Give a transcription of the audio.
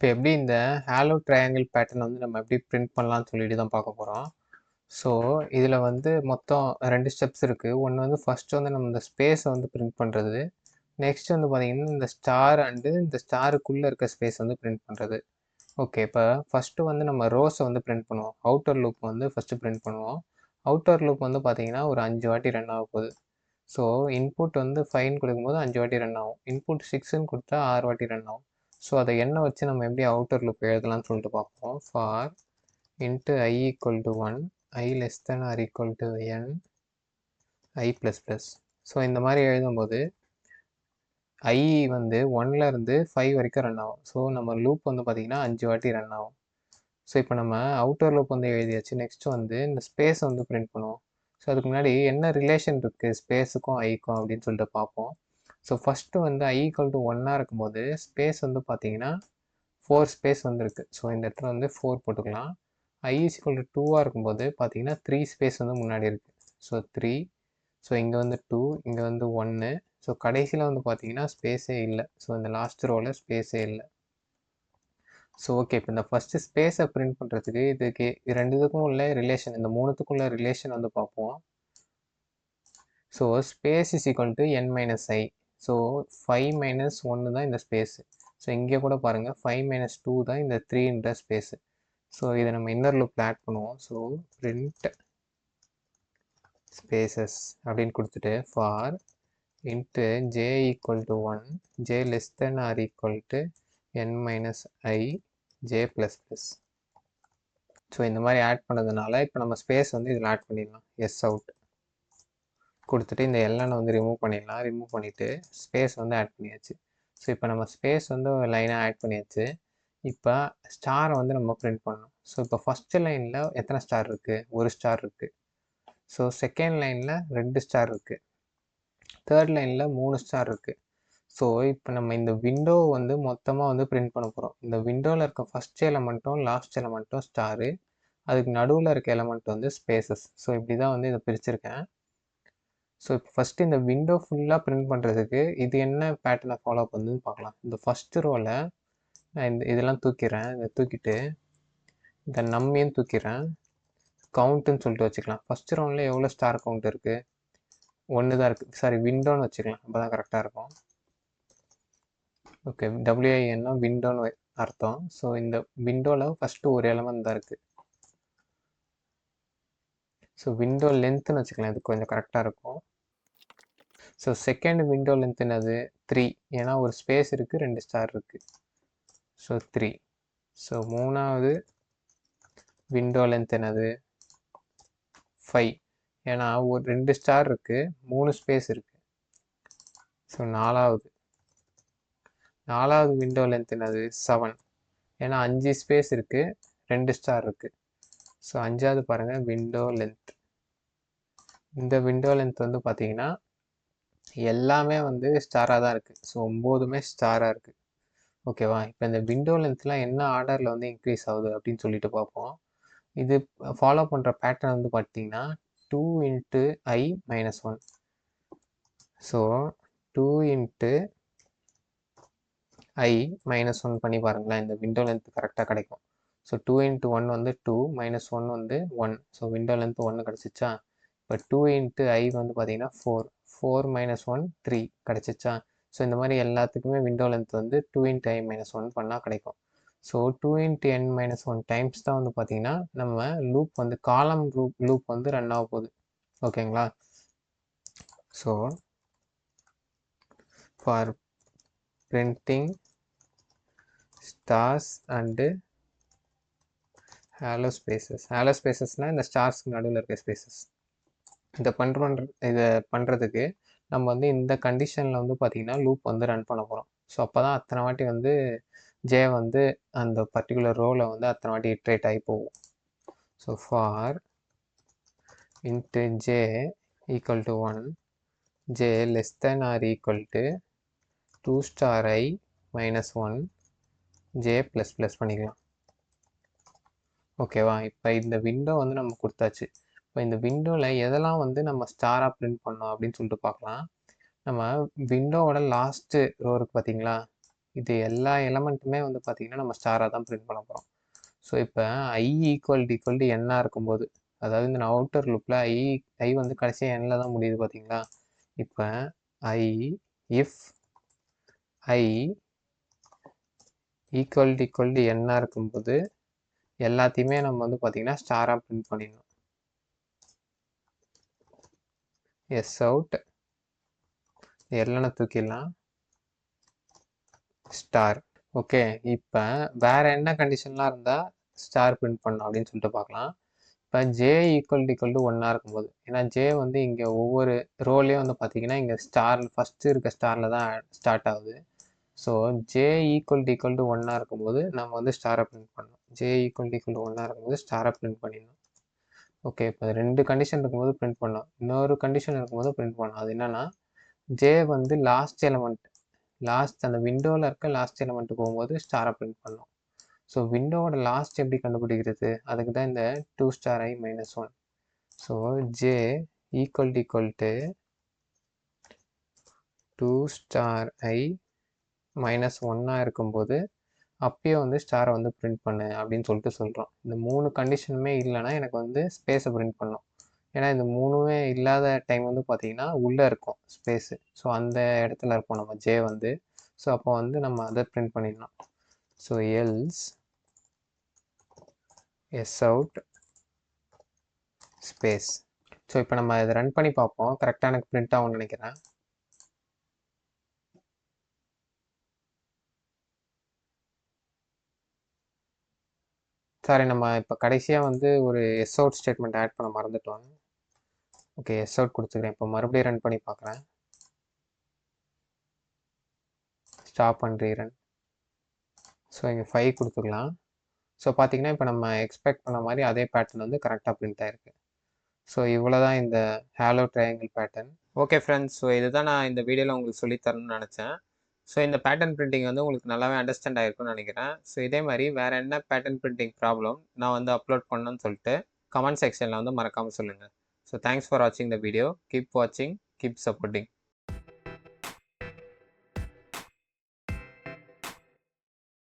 இப்போ எப்படி இந்த ஹாலோ ட்ரையாங்கிள் பேட்டர்ன் வந்து நம்ம எப்படி பிரிண்ட் பண்ணலாம்னு சொல்லிட்டு தான் பார்க்க போகிறோம். ஸோ இதில் வந்து மொத்தம் 2 ஸ்டெப்ஸ் இருக்குது. ஒன்று வந்து ஃபஸ்ட்டு வந்து நம்ம இந்த ஸ்பேஸை வந்து பிரிண்ட் பண்ணுறது. நெக்ஸ்ட் வந்து பார்த்திங்கன்னா இந்த ஸ்டார் அண்டு இந்த ஸ்டாருக்குள்ளே இருக்க ஸ்பேஸ் வந்து பிரிண்ட் பண்ணுறது. ஓகே, இப்போ ஃபஸ்ட்டு வந்து நம்ம ரோஸை வந்து பிரிண்ட் பண்ணுவோம். அவுட்டர் லூப் வந்து ஃபஸ்ட்டு பிரிண்ட் பண்ணுவோம். அவுட்டர் லூப் வந்து பார்த்திங்கன்னா ஒரு 5 வாட்டி ரன் ஆக போகுது. ஸோ இன்புட் வந்து 5ன்னு கொடுக்கும்போது 5 வாட்டி ரன் ஆகும். இன்புட் 6ன்னு கொடுத்தா 6 வாட்டி ரன் ஆகும். ஸோ அதை எண்ணை வச்சு நம்ம எப்படி அவுட்டர் லூப் எழுதலாம்னு சொல்லிட்டு பார்ப்போம். For int i equal to 1 i less than or equal to n i plus plus. So இந்த மாதிரி எழுதும்போது ஐ வந்து 1லேருந்து 5 வரைக்கும் ரன் ஆகும். ஸோ நம்ம லூப் வந்து பார்த்திங்கன்னா 5 வாட்டி ரன் ஆகும். ஸோ இப்போ நம்ம அவுட்டர் லூப் வந்து எழுதியாச்சு. நெக்ஸ்ட்டு வந்து இந்த ஸ்பேஸ் வந்து பிரிண்ட் பண்ணுவோம். ஸோ அதுக்கு முன்னாடி என்ன ரிலேஷன் இருக்குது ஸ்பேஸுக்கும் ஐக்கும் அப்படின்னு சொல்லிட்டு பார்ப்போம். ஸோ ஃபஸ்ட்டு வந்து ஐ ஈக்குவல் டு 1ஆக இருக்கும்போது ஸ்பேஸ் வந்து பார்த்தீங்கன்னா 4 ஸ்பேஸ் வந்து இருக்குது. ஸோ இந்த இடத்துல வந்து 4 போட்டுக்கலாம். ஐ இஸ் ஈக்குவல் டு 2ஆக இருக்கும்போது பார்த்தீங்கன்னா 3 ஸ்பேஸ் வந்து முன்னாடி இருக்குது. ஸோ 3. ஸோ இங்கே வந்து 2, இங்கே வந்து 1. ஸோ கடைசியில் வந்து பார்த்தீங்கன்னா ஸ்பேஸே இல்லை. ஸோ இந்த லாஸ்ட் ரோவில் ஸ்பேஸே இல்லை. ஸோ ஓகே, இப்போ இந்த ஃபஸ்ட்டு ஸ்பேஸை பிரிண்ட் பண்ணுறதுக்கு இதுக்கு 2 இதுக்கும் உள்ள ரிலேஷன், இந்த 3த்துக்கும் உள்ள ரிலேஷன் வந்து பார்ப்போம். So space is equal to n minus I. So 5 minus 1 தான் இந்த ஸ்பேஸு. ஸோ இங்கே கூட பாருங்கள் 5 மைனஸ் 2 தான் இந்த 3ன்ற ஸ்பேஸு. ஸோ இதை நம்ம இன்னர் லூப்பில் ஆட் பண்ணுவோம். ஸோ பிரிண்ட் ஸ்பேசஸ் அப்படின்னு கொடுத்துட்டு for int j equal to 1 j less than or equal to n minus i j plus plus. So இந்த மாதிரி ஆட் பண்ணதுனால இப்போ நம்ம ஸ்பேஸ் வந்து இதில் ஆட் பண்ணிடலாம். எஸ் அவுட் கொடுத்துட்டு இந்த எல்என் வந்து ரிமூவ் பண்ணிடலாம். ரிமூவ் பண்ணிவிட்டு ஸ்பேஸ் வந்து ஆட் பண்ணியாச்சு. ஸோ இப்போ நம்ம ஸ்பேஸ் வந்து லைனாக ஆட் பண்ணியாச்சு. இப்போ ஸ்டாரை வந்து நம்ம பிரிண்ட் பண்ணணும். ஸோ இப்போ ஃபஸ்ட்டு லைனில் எத்தனை ஸ்டார் இருக்குது? ஒரு ஸ்டார் இருக்குது. ஸோ செகண்ட் லைனில் 2 ஸ்டார் இருக்குது. தேர்ட் லைனில் 3 ஸ்டார் இருக்குது. ஸோ இப்போ நம்ம இந்த விண்டோ வந்து மொத்தமாக வந்து பிரிண்ட் பண்ண போகிறோம். இந்த விண்டோவில் இருக்க ஃபஸ்ட் எலமெண்ட்டும் லாஸ்ட் எலமெண்ட்டும் ஸ்டாரு, அதுக்கு நடுவில் இருக்க எலமெண்ட் வந்து ஸ்பேசஸ். ஸோ இப்படி தான் வந்து இதை பிரிச்சிருக்கேன். ஸோ இப்போ ஃபஸ்ட்டு இந்த விண்டோ ஃபுல்லாக பிரிண்ட் பண்ணுறதுக்கு இது என்ன பேட்டர்னை ஃபாலோ பண்ணுதுன்னு பார்க்கலாம். இந்த ஃபஸ்ட்டு ரோவில் நான் இதெல்லாம் தூக்கிறேன். இதை தூக்கிட்டு இந்த நம்மையும் தூக்கிறேன். கவுண்ட்டுன்னு சொல்லிட்டு வச்சுக்கலாம். ஃபஸ்ட்டு ரவுண்டில் எவ்வளோ ஸ்டார் கவுண்ட் இருக்குது? 1 தான் இருக்குது. சாரி, விண்டோன்னு வச்சுக்கலாம். அப்போ தான் கரெக்டாக இருக்கும். ஓகே, WINனா விண்டோன்னு அர்த்தம். ஸோ இந்த விண்டோவில் ஃபஸ்ட்டு ஒரு எலமெண்ட் தான் இருக்குது. ஸோ விண்டோ லென்த்துன்னு வச்சுக்கலாம். இது கொஞ்சம் கரெக்டாக இருக்கும். ஸோ செகண்ட் விண்டோ லென்த் என்னது? 3. ஏன்னா ஒரு ஸ்பேஸ் இருக்குது, 2 ஸ்டார் இருக்குது. ஸோ 3. ஸோ மூணாவது விண்டோ லென்த் என்னது? 5. ஏன்னா ஒரு 2 ஸ்டார் இருக்குது, 3 ஸ்பேஸ் இருக்குது. ஸோ நாலாவது விண்டோ லென்த் என்னது? 7. ஏன்னா 5 ஸ்பேஸ் இருக்குது, 2 ஸ்டார் இருக்குது. ஸோ 5வது பாருங்கள் விண்டோ லென்த். இந்த விண்டோ லென்த் வந்து பார்த்தீங்கன்னா எல்லாமே வந்து ஸ்டாராக தான் இருக்குது. ஸோ 9மே ஸ்டாராக இருக்குது. ஓகேவா? இப்போ இந்த விண்டோ லென்த்லாம் என்ன ஆர்டரில் வந்து இன்க்ரீஸ் ஆகுது அப்படின்னு சொல்லிட்டு பார்ப்போம். இது ஃபாலோ பண்ணுற பேட்டர்ன் வந்து பார்த்தீங்கன்னா 2 இன்ட்டு ஐ மைனஸ் 1. ஸோ 2 இன்ட்டு ஐ மைனஸ் 1 பண்ணி பாருங்களேன். இந்த விண்டோ லென்த் கரெக்டாக கிடைக்கும். ஸோ 2 இன்ட்டு 1 வந்து 2 மைனஸ் 1 வந்து 1. So window length 1 கிடச்சிச்சா? இப்போ 2 இன்ட்டு ஐ வந்து பார்த்தீங்கன்னா 4. 4 மைனஸ் 1 3 கிடச்சிச்சா? ஸோ இந்த மாதிரி எல்லாத்துக்குமே விண்டோ லென்த் வந்து 2 இன்ட்டு ஐ மைனஸ் 1 பண்ணால் கிடைக்கும். So 2 into n minus 1 times தான் வந்து பார்த்தீங்கன்னா நம்ம லூப் வந்து காலம் லூப் வந்து ரன் ஆக போகுது. ஓகேங்களா? So for printing stars and hollow ஸ்பேசஸ்னால் இந்த ஸ்டார்ஸ்க்கு நடுவில் இருக்க ஸ்பேசஸ். இதை பண்ணுறதுக்கு நம்ம வந்து இந்த கண்டிஷனில் வந்து பார்த்திங்கன்னா லூப் வந்து ரன் பண்ண போகிறோம். ஸோ அப்போ தான் அத்தனை வாட்டி வந்து ஜே வந்து அந்த பர்டிகுலர் ரோவில் வந்து அத்தனை வாட்டி இட்ரேட் ஆகி போகும். So for int j equal to 1 j less than or equal to 2 star i minus 1 j plus plus பண்ணிக்கலாம். ஓகேவா? இப்போ இந்த விண்டோ வந்து நம்ம கொடுத்தாச்சு. இப்போ இந்த விண்டோவில் எதெல்லாம் வந்து நம்ம ஸ்டாராக பிரிண்ட் பண்ணோம் அப்படின்னு சொல்லிட்டு பார்க்கலாம். நம்ம விண்டோவோட லாஸ்ட்டு ரோ இருக்குது பார்த்தீங்களா? இது எல்லா எலமெண்ட்டுமே வந்து பார்த்தீங்கன்னா நம்ம ஸ்டாராக தான் பிரிண்ட் பண்ண போகிறோம். ஸோ இப்போ ஐ ஈக்குவல் டு என்னாக இருக்கும்போது, அதாவது இந்த அவுட்டர் லூப்பில் ஐ வந்து கடைசியாக எண்ணில் தான் முடியுது பார்த்தீங்களா? இப்போ i if i equal to என்னாக இருக்கும்போது எல்லாத்தையுமே நம்ம வந்து பார்த்தீங்கன்னா ஸ்டாராக பிரிண்ட் பண்ணிடணும். எஸ் அவுட் எல்லனை தூக்கிடலாம், ஸ்டார். ஓகே, இப்போ வேற என்ன கண்டிஷன்லாம் இருந்தால் ஸ்டார் பிரிண்ட் பண்ணணும் அப்படின்னு சொல்லிட்டு பார்க்கலாம். இப்போ ஜே ஈக்குவல் டு ஒன்னாக இருக்கும்போது, ஏன்னா ஜே வந்து இங்கே ஒவ்வொரு ரோலையும் வந்து பார்த்தீங்கன்னா இங்கே ஸ்டார் ஃபஸ்ட்டு இருக்க ஸ்டாரில் தான் ஸ்டார்ட் ஆகுது. ஸோ ஜே ஈக்குவல் டு ஒன்னாக இருக்கும்போது நம்ம வந்து ஸ்டாரை பிரிண்ட் பண்ணணும். ஜே ஈக்குவல் டு ஒன்னாக இருக்கும்போது ஸ்டாரை பிரிண்ட் பண்ணிடணும். ஓகே, இப்போ 2 கண்டிஷன் இருக்கும்போது பிரிண்ட் பண்ணோம், இன்னொரு கண்டிஷன் இருக்கும்போது பிரிண்ட் பண்ணோம். அது என்னன்னா ஜே வந்து லாஸ்ட் எலமெண்ட், அந்த விண்டோவில் இருக்க லாஸ்ட் எலமெண்ட் போகும்போது ஸ்டாரை பிரிண்ட் பண்ணோம். ஸோ விண்டோவோட லாஸ்ட் எப்படி கண்டுபிடிக்கிறது? அதுக்கு தான் இந்த 2 star i minus 1. So j equal to 2 star i minus 1ஆக இருக்கும்போது அப்பயே வந்து ஸ்டாரை வந்து பிரிண்ட் பண்ணு அப்படின்னு சொல்லிட்டு சொல்கிறோம். இந்த 3 கண்டிஷனுமே இல்லைன்னா எனக்கு வந்து ஸ்பேஸை பிரிண்ட் பண்ணோம். ஏன்னா இந்த 3மே இல்லாத டைம் வந்து பார்த்தீங்கன்னா உள்ளே இருக்கும் ஸ்பேஸு. ஸோ அந்த இடத்துல இருப்போம் நம்ம ஜே வந்து. ஸோ அப்போ வந்து நம்ம அதை பிரிண்ட் பண்ணிடலாம். ஸோ எல்ஸ் எஸ் அவுட் ஸ்பேஸ். ஸோ இப்போ நம்ம இதை ரன் பண்ணி பார்ப்போம், கரெக்டாக எனக்கு பிரிண்ட் ஆகும்னு நினைக்கிறேன். சாரி, நம்ம இப்போ கடைசியாக வந்து ஒரு எஸ் அவுட் ஸ்டேட்மெண்ட் ஆட் பண்ண மறந்துட்டோம். ஓகே, எஸ் அவுட் கொடுத்துக்கிறேன். இப்போ மறுபடியும் ரன் பண்ணி பார்க்குறேன். Stop and rerun. ஸோ இங்கே 5 கொடுத்துக்கலாம். ஸோ பார்த்தீங்கன்னா இப்போ நம்ம எக்ஸ்பெக்ட் பண்ண மாதிரி அதே பேட்டர்ன் வந்து கரெக்டாக பிரிண்ட் ஆகிருக்கு. ஸோ இவ்வளோ தான் இந்த Halo triangle pattern. Okay friends, so இதுதான் நான் இந்த வீடியோவில் உங்களுக்கு சொல்லித்தரணும்னு நினச்சேன். ஸோ இந்த பேட்டர்ன் பிரிண்டிங் வந்து உங்களுக்கு நல்லாவே அண்டர்ஸ்டாண்ட் ஆகிருக்கும்னு நினைக்கிறேன். ஸோ இதே மாதிரி வேறு என்ன பேட்டர்ன் பிரிண்டிங் ப்ராப்ளம் நான் வந்து அப்லோட் பண்ணணும்னு சொல்லிட்டு கமெண்ட் செக்ஷனில் வந்து மறக்காமல் சொல்லுங்கள். ஸோ தேங்க்ஸ் ஃபார் வாட்சிங் த வீடியோ. கீப் வாட்சிங், கீப் சப்போர்ட்டிங்.